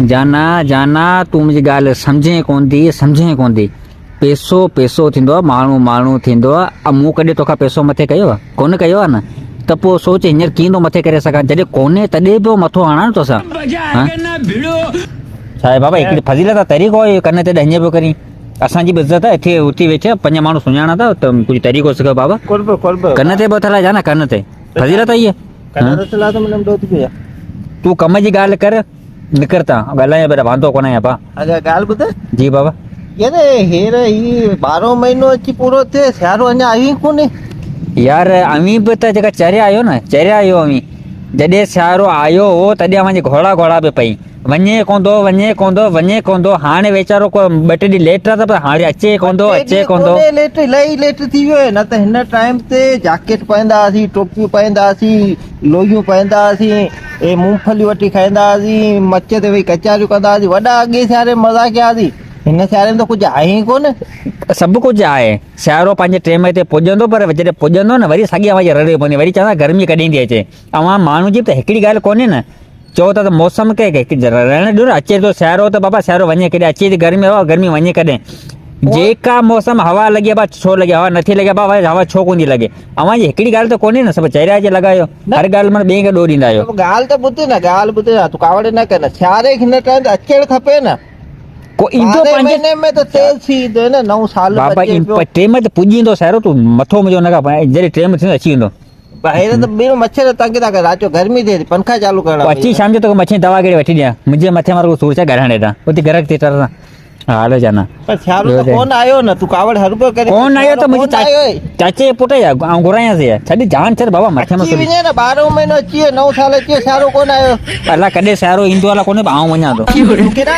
जाना जाना तू मुंहिंजी ॻाल्हि सम्झे कोन थी पैसो पैसो थींदो आहे माण्हू थींदो आहे मूं कॾहिं तोखां पैसो मथे कयो आहे कोन कयो आहे न त पोइ सोच हींअर कीअं थो मथे करे सघां जॾहिं कोन्हे तॾहिं पियो मथो हणां न तोसां छा आहे बाबा हिकिड़ी फज़ीलत आहे तरीक़ो आहे कन ते ॾहिजे पियो करी असांजी बि इज़त आहे हिते उथी वेठे 5 माण्हू सुञाणा था त कुझु तरीक़ो सिखो बाबा कन ते पियो थला जाना कन ते फज़ीलत आहे इहा तू कम जी ॻाल्हि कर निकिरता ॻाल्हाए पर वांदो कोन आहे पा ॻाल्हि ॿुध जी बाबा यार हींअर ही 12 महीनो अची पूरो थिए सियारो अञा आई कोन्हे यार अवी बि त जेका चरिया आयो अवी जॾहिं सियारो आयो हो तॾहिं अवांजी घोड़ा पे पई वञे कोंदो हाणे वेचारो को 2 ॾींहं लेट आहे त पर हाणे अचे कोंदो लेट इलाही लेट थी वियो आहे न त हिन टाइम ते जैकेट पाईंदा हुआसीं टोपियूं पाईंदा हुआसीं लोहियूं पाईंदा हुआसीं मूंगफली वठी खाईंदा हुआसीं मच ते वेही कचारियूं कंदा हुआसीं वॾा अॻे सियारे मज़ा कया हुआसीं हिन सियारे में त कुझु आहे ई कोन सभु कुझु आहे सियारो पंहिंजे टाइम ते पुॼंदो पर जॾहिं पुॼंदो न वरी साॻी आवाज़ रड़े पवंदी वरी चवंदा गर्मी कॾहिं थी अचे अवां माण्हू जी त हिकिड़ी ॻाल्हि कोन्हे न चओ था त मौसम के रहण ॾियो न अचे थो सियारो त बाबा सियारो वञे कॾहिं अचे थी गर्मी वञे कॾहिं जेका मौसम हवा लॻे बा छो लॻे हवा नथी लॻे बा हवा छो कोन थी लॻे अवां जी हिकिड़ी ॻाल्हि त कोन्हे न सभु चहिरा जे लॻायो हर ॻाल्हि मां ॿिए खे ॾोह ॾींदा आहियो ॻाल्हि त ॿुध न तूं कावड़ न कर न सियारे हिन टाइम ते अचणु खपे न को ईंदो महीने में त तेल थी ईंदो न 9 साल बाबा टेम ते पुॼी ईंदो सियारो तूं मथो मुंहिंजो न कर जॾहिं टेम थींदो अची वेंदो ॿाहिरि त ॿियो मच्छर तंग था करे राति जो गर्मी थिए थी पंखा चालू करणा अची शाम जो तोखे मच्छी दवा कहिड़ी वठी ॾियां मुंहिंजे मथे मां सूर छा ॻाल्हाइण हेठां उते गरक थी तर हा हलो जाना पर सियारो त कोन आयो न तूं कावड़ हर पियो करे कोन आयो त मुंहिंजे चाचे पुट या घुरायासीं छॾी जान छॾ बाबा मथे में अची वञे न 12 महीनो अची वियो 9 साल अची वियो सियारो कोन आयो अलाह कॾहिं सियारो ईंदो अलाह कोन्हे आउं वञा थो केॾा